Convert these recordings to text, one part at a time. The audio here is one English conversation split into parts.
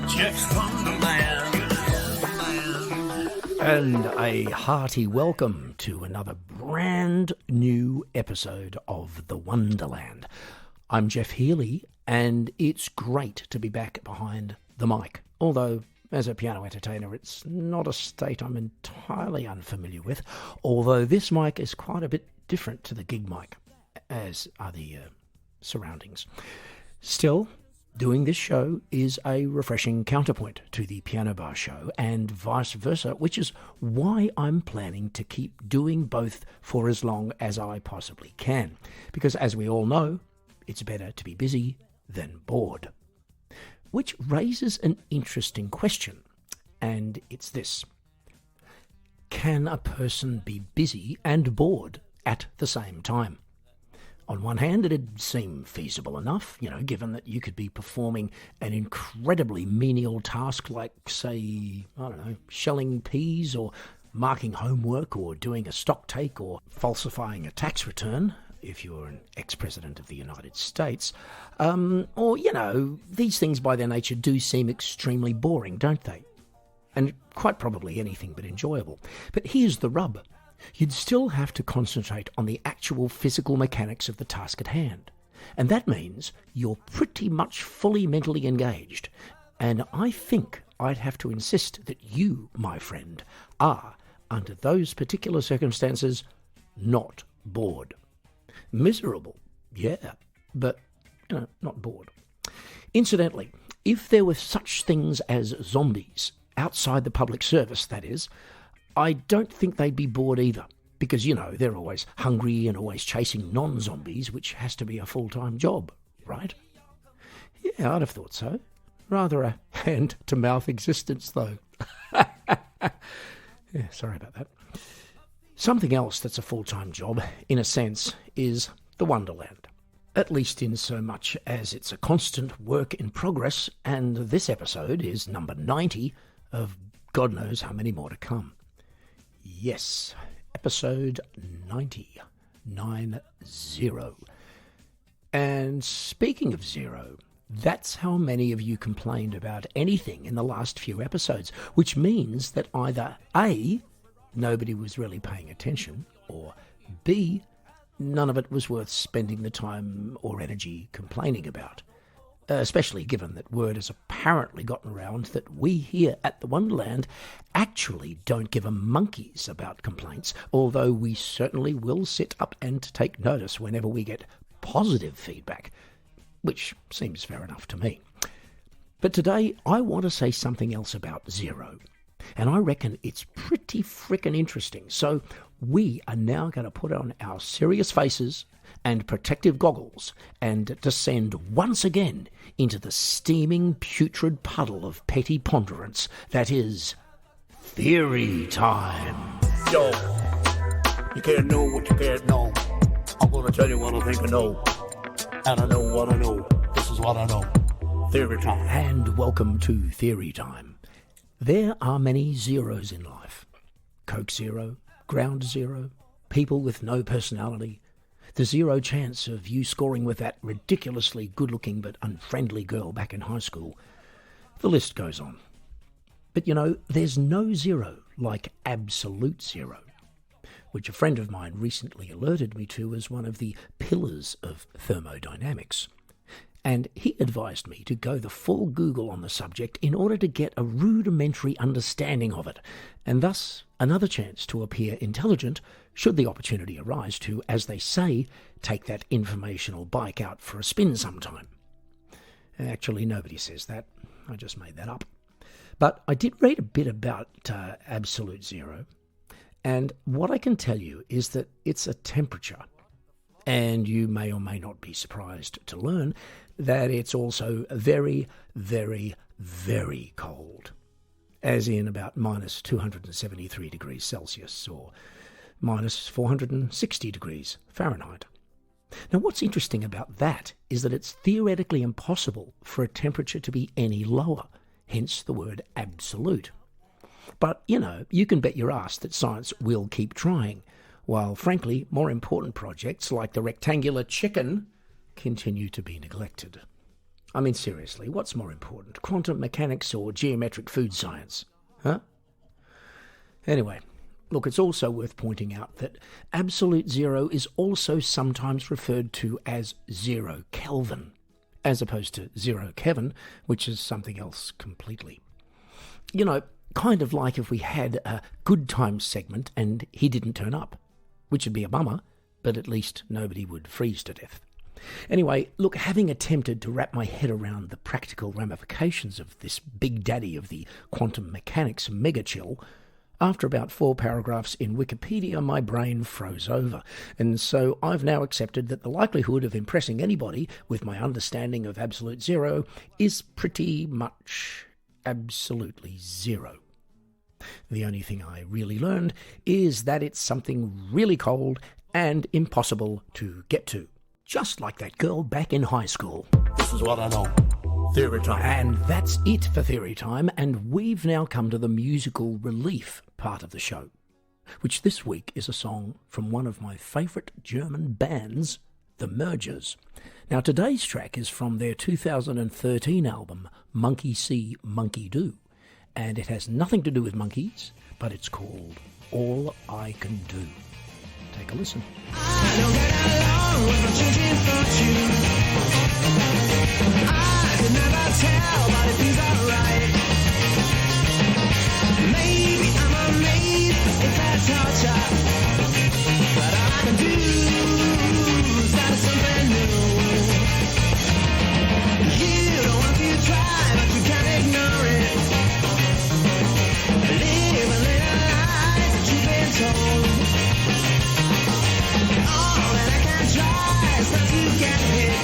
Geoff's Wonderland. And a hearty welcome to another brand new episode of The Wonderland. I'm Geoff Healy, and it's great to be back behind the mic. Although, as a piano entertainer, it's not a state I'm entirely unfamiliar with, although this mic is quite a bit different to the gig mic, as are the surroundings. Still, doing this show is a refreshing counterpoint to the piano bar show, and vice versa, which is why I'm planning to keep doing both for as long as I possibly can. Because as we all know, it's better to be busy than bored. Which raises an interesting question, and it's this. Can a person be busy and bored at the same time? On one hand, it'd seem feasible enough, given that you could be performing an incredibly menial task like, say, shelling peas or marking homework or doing a stock take or falsifying a tax return, if you're an ex-president of the United States. These things by their nature do seem extremely boring, don't they? And quite probably anything but enjoyable. But here's the rub. You'd still have to concentrate on the actual physical mechanics of the task at hand. And that means you're pretty much fully mentally engaged. And I think I'd have to insist that you, my friend, are, under those particular circumstances, not bored. Miserable, yeah, but, not bored. Incidentally, if there were such things as zombies, outside the public service, that is, I don't think they'd be bored either, because, they're always hungry and always chasing non-zombies, which has to be a full-time job, right? Yeah, I'd have thought so. Rather a hand-to-mouth existence, though. Yeah, sorry about that. Something else that's a full-time job, in a sense, is the Wonderland. At least in so much as it's a constant work in progress, and this episode is number 90 of God knows how many more to come. Yes, episode 90. 90. And speaking of zero, that's how many of you complained about anything in the last few episodes, which means that either A, nobody was really paying attention, or B, none of it was worth spending the time or energy complaining about. Especially given that word has apparently gotten around that we here at the Wonderland actually don't give a monkeys about complaints, although we certainly will sit up and take notice whenever we get positive feedback, which seems fair enough to me. But today I want to say something else about zero, and I reckon it's pretty frickin' interesting. So we are now going to put on our serious faces and protective goggles and descend once again into the steaming, putrid puddle of petty ponderance that is theory time. Yo, you can't know what you can't know. I'm going to tell you what I think I know. And I know what I know. This is what I know. Theory time. And welcome to Theory Time. There are many zeros in life. Coke zero, ground zero, people with no personality, the zero chance of you scoring with that ridiculously good-looking but unfriendly girl back in high school. The list goes on. But there's no zero like absolute zero, which a friend of mine recently alerted me to as one of the pillars of thermodynamics. And he advised me to go the full Google on the subject in order to get a rudimentary understanding of it, and thus another chance to appear intelligent should the opportunity arise to, as they say, take that informational bike out for a spin sometime. Actually, nobody says that. I just made that up. But I did read a bit about absolute zero, and what I can tell you is that it's a temperature. And you may or may not be surprised to learn that it's also very, very, very cold, as in about minus 273 degrees Celsius or minus 460 degrees Fahrenheit. Now, what's interesting about that is that it's theoretically impossible for a temperature to be any lower, hence the word absolute. But, you can bet your ass that science will keep trying, while, frankly, more important projects like the rectangular chicken continue to be neglected. I mean, seriously, what's more important, quantum mechanics or geometric food science? Huh? Anyway, look, it's also worth pointing out that absolute zero is also sometimes referred to as 0 Kelvin, as opposed to 0 Kevin, which is something else completely. You know, kind of like if we had a good times segment and he didn't turn up, which would be a bummer, but at least nobody would freeze to death. Anyway, look, having attempted to wrap my head around the practical ramifications of this big daddy of the quantum mechanics megachill, after about 4 paragraphs in Wikipedia, my brain froze over, and so I've now accepted that the likelihood of impressing anybody with my understanding of absolute zero is pretty much absolutely zero. The only thing I really learned is that it's something really cold and impossible to get to. Just like that girl back in high school. This is what I know. Theory time. And that's it for Theory Time, and we've now come to the musical relief part of the show, which this week is a song from one of my favourite German bands, The Mergers. Now, today's track is from their 2013 album, Monkey See, Monkey Do, and it has nothing to do with monkeys, but it's called All I Can Do. Take a listen. I don't get along with my changing fortune. I could never tell, but it feels alright. Maybe I'm a maid, it's that torture. But all I can do is start something new. You don't want to try, but you can't ignore it. Live a little life that you've been told. All that I can try is not to get hit.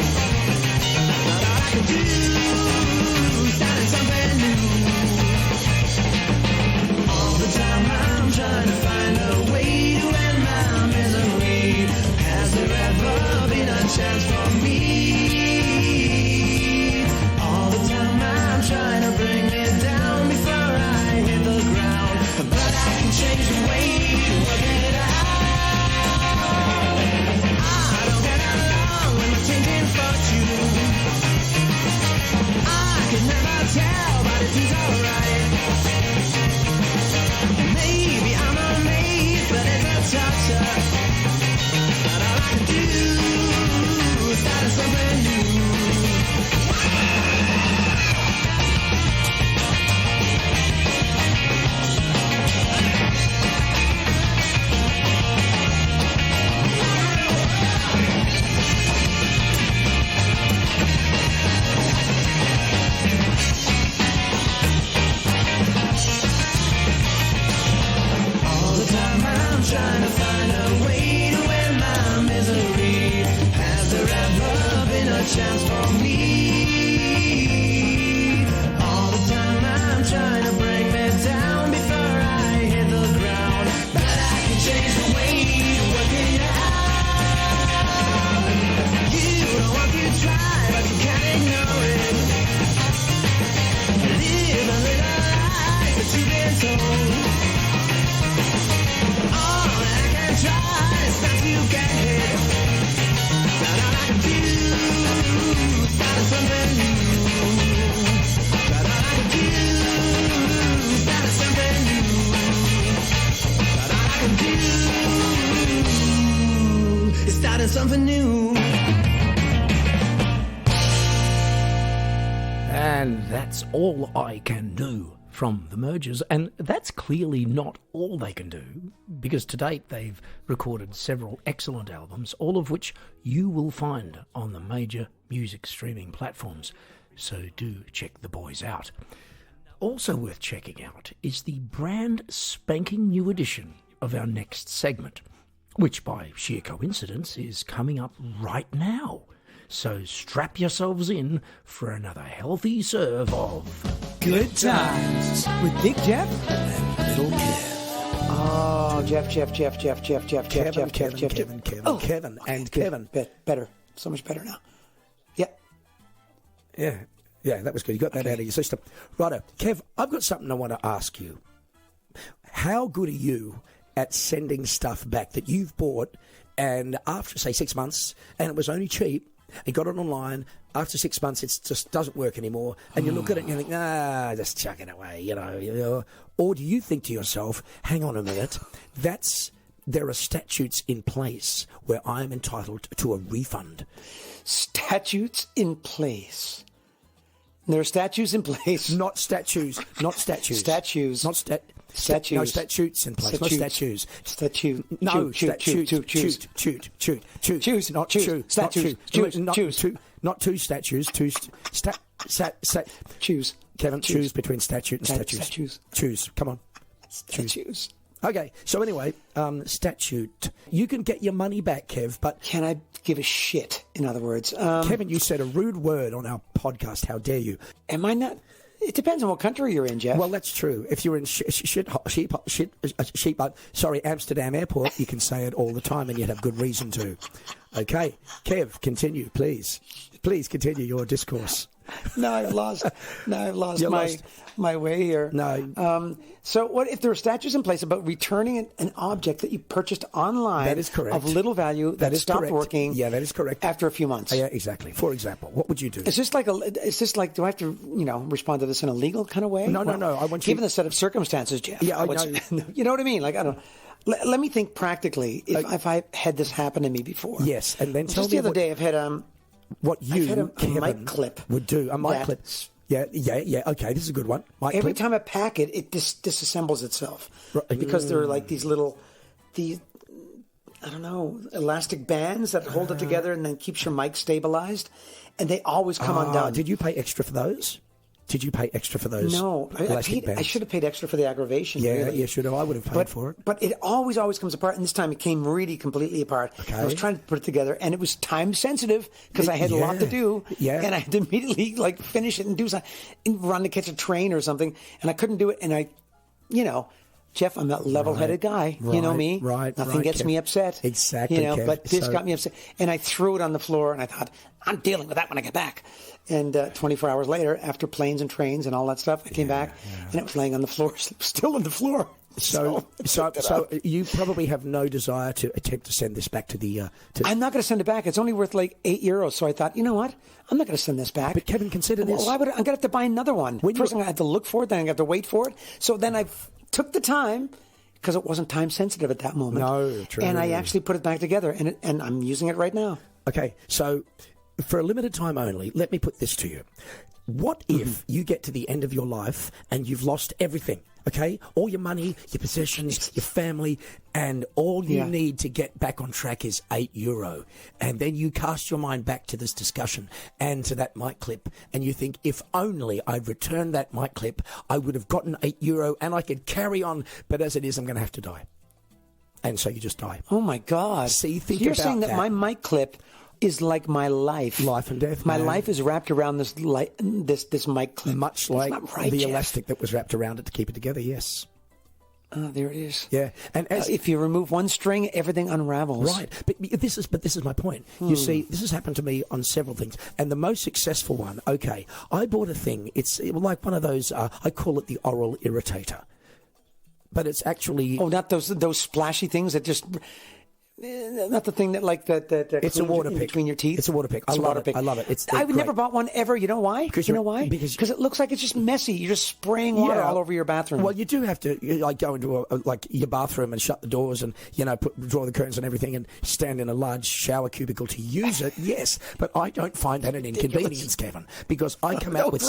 But all I can do is start something new. All the time I'm trying to find a way to end my misery. Has there ever been a chance for me? All the time I'm trying to bring me down before I hit the ground. But I can change the way to work it out. I could never tell, but it feels alright. Maybe I'm a maid, but it's a torture. But all I can do is start something new. Trying to find a way to end my misery. Has there ever been a chance for me? All the time I'm trying to bring me down before I hit the ground. But I can change the way to work it out. You don't want to try, but you can't ignore it. Live a little life that you've been told. Try, it's not to get hit. But all I can do is start something new. But all I can do is start something new. But all I can do is start something new. And that's All I Can Do from The Mergers, and that's clearly not all they can do, because to date they've recorded several excellent albums, all of which you will find on the major music streaming platforms, so do check the boys out. Also worth checking out is the brand spanking new edition of our next segment, which by sheer coincidence is coming up right now. So strap yourselves in for another healthy serve of Good Times with Big Geoff and Little Kev. Oh, Geoff. Kevin, and Kevin. Better. So much better now. Yep. Yeah, that was good. You got that out of your system. Righto. Kev, I've got something I want to ask you. How good are you at sending stuff back that you've bought and after, say, 6 months, and it was only cheap, You got it online. After 6 months, it just doesn't work anymore. And you look at it and you think, just chuck it away, you know. Or do you think to yourself, hang on a minute, there are statutes in place where I am entitled to a refund. Statutes in place. There are statutes in place. Not statues. Not statues. Statues. Not statues. Statues. No statutes in place. Not statues. Statute. No, choose. choose. Not Choose. choose. Statues. Not two statues. Choose. Kevin, choose between statute and statues. Statues. Choose. Come on. Statues. Okay, so anyway, statute. You can get your money back, Kev, but... Can I give a shit, in other words? Kevin, you said a rude word on our podcast. How dare you? Am I not... It depends on what country you're in, Geoff. Well, that's true. If you're in Amsterdam Airport, you can say it all the time and you'd have good reason to. Okay, Kev, continue, please. Please continue your discourse. No, I've lost You're my way here. No. So what if there are statutes in place about returning an object that you purchased online That is correct. of little value that is stopped correct. working? Yeah, that is correct. After a few months. Yeah, exactly. For example, what would you do? Is this like do I have to, respond to this in a legal kind of way? No. I want you... Given the set of circumstances, Geoff. Yeah, I know. You know what I mean? Like, I don't know. Let me think practically. If I had this happen to me before. Yes, and then tell just me the other day I've had what you, I've had a Kevin, mic clip would do. A mic clip. that's- Yeah. Okay, this is a good one. Mic Every clip. time I pack it, it disassembles itself because there are like these I don't know, elastic bands that hold it together and then keeps your mic stabilized, and they always come undone. Did you pay extra for those? Did you pay extra for those? No, I should have paid extra for the aggravation. Yeah, really. you should have. I would have paid for it. But it always comes apart, and this time it came really completely apart. Okay. I was trying to put it together, and it was time sensitive because I had a lot to do, and I had to immediately finish it and do something, and run to catch a train or something, and I couldn't do it, and Geoff, I'm that level-headed guy. You know me. Nothing gets me upset. Exactly, Kev. But this got me upset. And I threw it on the floor, and I thought, I'm dealing with that when I get back. And 24 hours later, after planes and trains and all that stuff, I came back, and it was laying on the floor, still on the floor. So you probably have no desire to attempt to send this back to the... I'm not going to send it back. It's only worth like €8. So I thought, you know what? I'm not going to send this back. But Kevin, consider this. Why would I'm going to have to buy another one? First, I'm going to have to look for it, then I'm going to have to wait for it. So then I took the time, because it wasn't time sensitive at that moment. No, true. And I actually put it back together, and I'm using it right now. Okay, so for a limited time only, let me put this to you. What if you get to the end of your life and you've lost everything? Okay, all your money, your possessions, your family, and all you need to get back on track is €8. And then you cast your mind back to this discussion and to that mic clip, and you think, if only I'd returned that mic clip, I would have gotten €8 and I could carry on. But as it is, I'm going to have to die. And so you just die. Oh my God! See, think You're about saying that my mic clip is like my life. Life and death. My man. life is wrapped around this mic clip. Much like right, the Geoff. elastic that was wrapped around it to keep it together, yes. Oh, there it is. Yeah, and if you remove one string, everything unravels. Right, but this is my point. You see, this has happened to me on several things, and the most successful one. Okay, I bought a thing. It's like one of those. I call it the oral irritator, but it's actually not those splashy things that just. Not the thing that it's a water pick between your teeth. It's a water pick. I love it. I love it. I would never bought one ever. You know why? You know why? Because it looks like it's just messy. You're just spraying water all over your bathroom. Well, you do have to go into your bathroom and shut the doors and draw the curtains and everything and stand in a large shower cubicle to use it. Yes, but I don't find that an inconvenience, Kevin, because I come out with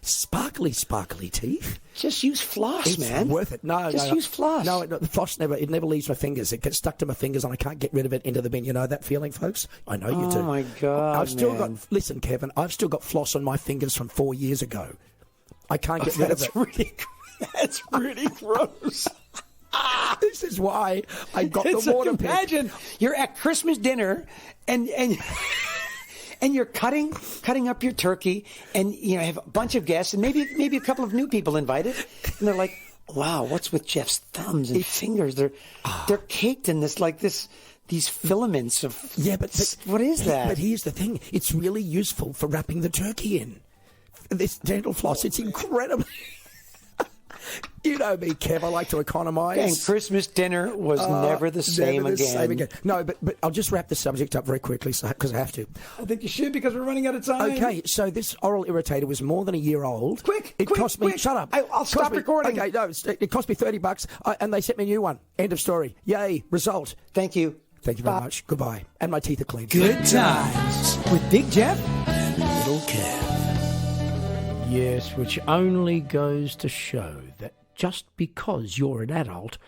sparkly teeth. Just use floss, man. It's worth it. Just use floss. No, the floss never leaves my fingers. It gets stuck to my fingers and I can't get rid of it into the bin. You know that feeling, folks? I know you do. Oh my God! I've still got. Listen, Kevin. I've still got floss on my fingers from 4 years ago. I can't get rid of it. That's really gross. This is why I got the water pick. Imagine you're at Christmas dinner and you're cutting up your turkey, and have a bunch of guests and maybe a couple of new people invited, and they're like, wow, what's with Geoff's thumbs and fingers? They're caked in these filaments of... Yeah, but what is that? But here's the thing. It's really useful for wrapping the turkey in. This dental floss, it's incredible. You know me, Kev. I like to economise. And Christmas dinner was never the same Never the again. same again. No, but I'll just wrap the subject up very quickly because I have to. I think you should because we're running out of time. Okay, so this oral irritator was more than a year old. Quick, cost me. quick. Shut up. I'll stop recording. Okay, no, it cost me $30, and they sent me a new one. End of story. Yay, result. Thank you. Thank you very much. Goodbye. And my teeth are clean. Good times with Big Geoff. Little Kev. Yes, which only goes to show that just because you're an adult,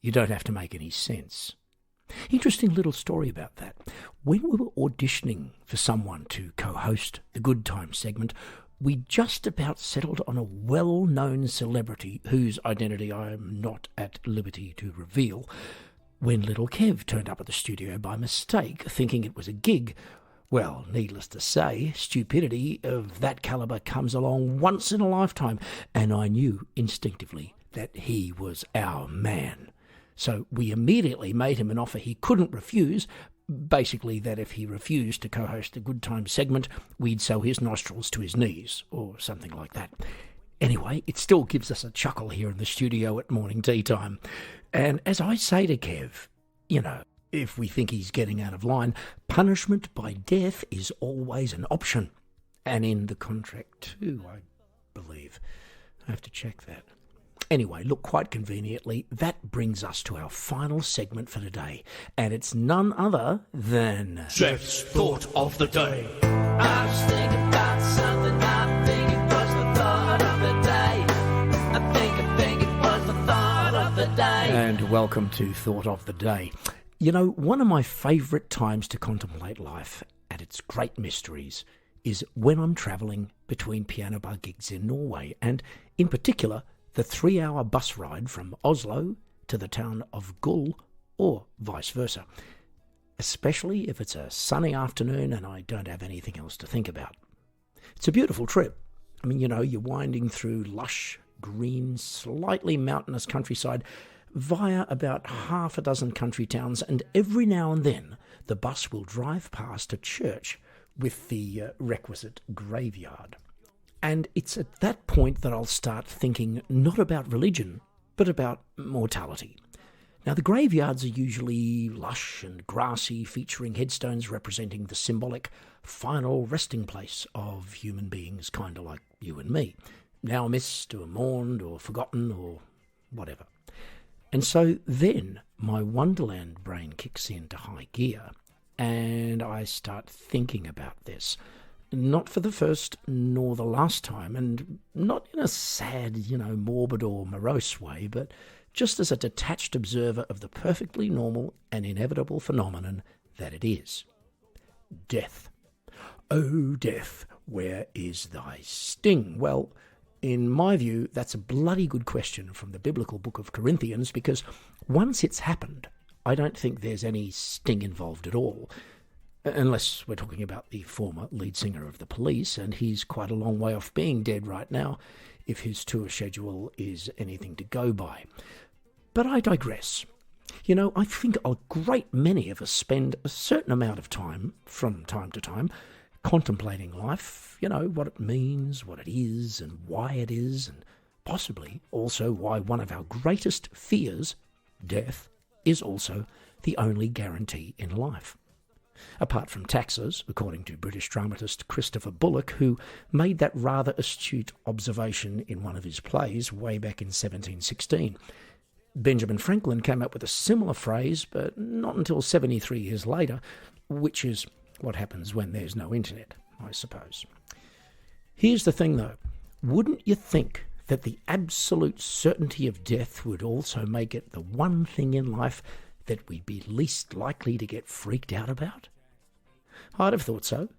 you don't have to make any sense. Interesting little story about that. When we were auditioning for someone to co-host the Good Times segment, we just about settled on a well-known celebrity whose identity I am not at liberty to reveal, when Little Kev turned up at the studio by mistake, thinking it was a gig. Well, needless to say, stupidity of that calibre comes along once in a lifetime, and I knew instinctively that he was our man. So we immediately made him an offer he couldn't refuse, basically that if he refused to co-host the Good Times segment, we'd sew his nostrils to his knees, or something like that. Anyway, it still gives us a chuckle here in the studio at morning tea time. And as I say to Kev, you know, if we think he's getting out of line, punishment by death is always an option. And in the contract too, I believe. I have to check that. Anyway, look, quite conveniently, that brings us to our final segment for today. And it's none other than... Geoff's Thought of the Day. I was thinking about something, I think it was the thought of the day. I think it was the thought of the day. And welcome to Thought of the Day. You know, one of my favourite times to contemplate life and its great mysteries is when I'm travelling between piano bar gigs in Norway, and in particular, the 3-hour bus ride from Oslo to the town of Gull, or vice versa. Especially if it's a sunny afternoon and I don't have anything else to think about. It's a beautiful trip. I mean, you know, you're winding through lush, green, slightly mountainous countryside via about half a dozen country towns, and every now and then the bus will drive past a church with the requisite graveyard. And it's at that point that I'll start thinking not about religion, but about mortality. Now, the graveyards are usually lush and grassy, featuring headstones representing the symbolic final resting place of human beings, kind of like you and me, now missed or mourned or forgotten or whatever. And so then my Wonderland brain kicks into high gear and I start thinking about this. Not for the first nor the last time, and not in a sad, morbid or morose way, but just as a detached observer of the perfectly normal and inevitable phenomenon that it is. Death. Oh, death, where is thy sting? Well, in my view, that's a bloody good question from the biblical book of Corinthians, because once it's happened, I don't think there's any sting involved at all. Unless we're talking about the former lead singer of the Police, and he's quite a long way off being dead right now, if his tour schedule is anything to go by. But I digress. I think a great many of us spend a certain amount of time, from time to time, contemplating life, what it means, what it is, and why it is, and possibly also why one of our greatest fears, death, is also the only guarantee in life. Apart from taxes, according to British dramatist Christopher Bullock, who made that rather astute observation in one of his plays way back in 1716. Benjamin Franklin came up with a similar phrase, but not until 73 years later, which is what happens when there's no internet, I suppose. Here's the thing, though. Wouldn't you think that the absolute certainty of death would also make it the one thing in life that we'd be least likely to get freaked out about? I'd have thought so.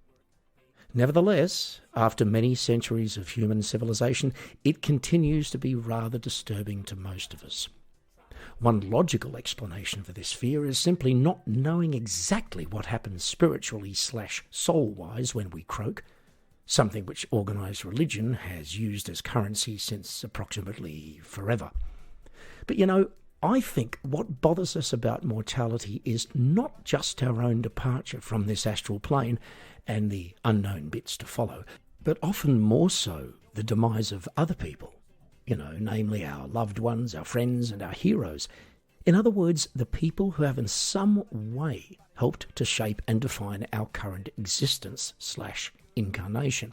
Nevertheless, after many centuries of human civilization, it continues to be rather disturbing to most of us. One logical explanation for this fear is simply not knowing exactly what happens spiritually/soul-wise when we croak, something which organised religion has used as currency since approximately forever. But I think what bothers us about mortality is not just our own departure from this astral plane and the unknown bits to follow, but often more so the demise of other people, namely our loved ones, our friends, and our heroes. In other words, the people who have in some way helped to shape and define our current existence/incarnation.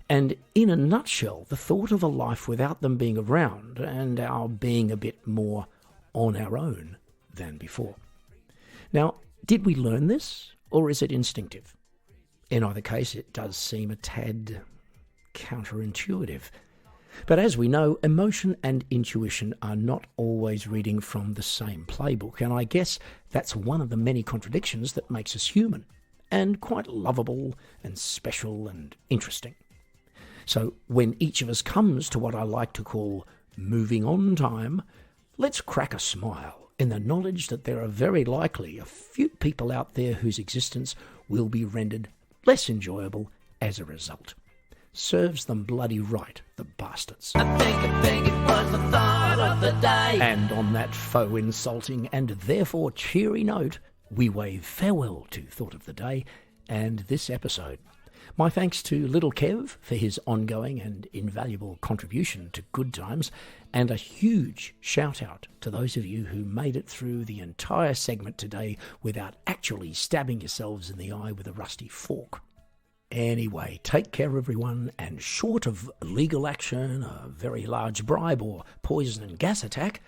And in a nutshell, the thought of a life without them being around and our being a bit more on our own than before. Now, did we learn this, or is it instinctive? In either case, it does seem a tad counterintuitive. But as we know, emotion and intuition are not always reading from the same playbook, and I guess that's one of the many contradictions that makes us human, and quite lovable and special and interesting. So when each of us comes to what I like to call moving on time, let's crack a smile in the knowledge that there are very likely a few people out there whose existence will be rendered less enjoyable as a result. Serves them bloody right, the bastards. I think it was the thought of the day. And on that faux insulting and therefore cheery note, we wave farewell to Thought of the Day and this episode. My thanks to Little Kev for his ongoing and invaluable contribution to Good Times, and a huge shout out to those of you who made it through the entire segment today without actually stabbing yourselves in the eye with a rusty fork. Anyway, take care everyone, and short of legal action, a very large bribe or poison and gas attack,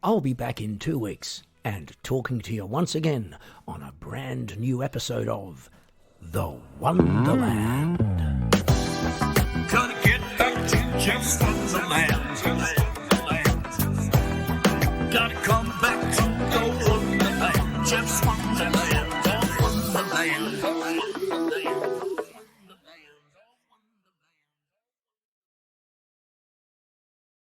I'll be back in 2 weeks and talking to you once again on a brand new episode of The Wonderland. Gotta get back to Geoff's Wonderland. Gotta come back to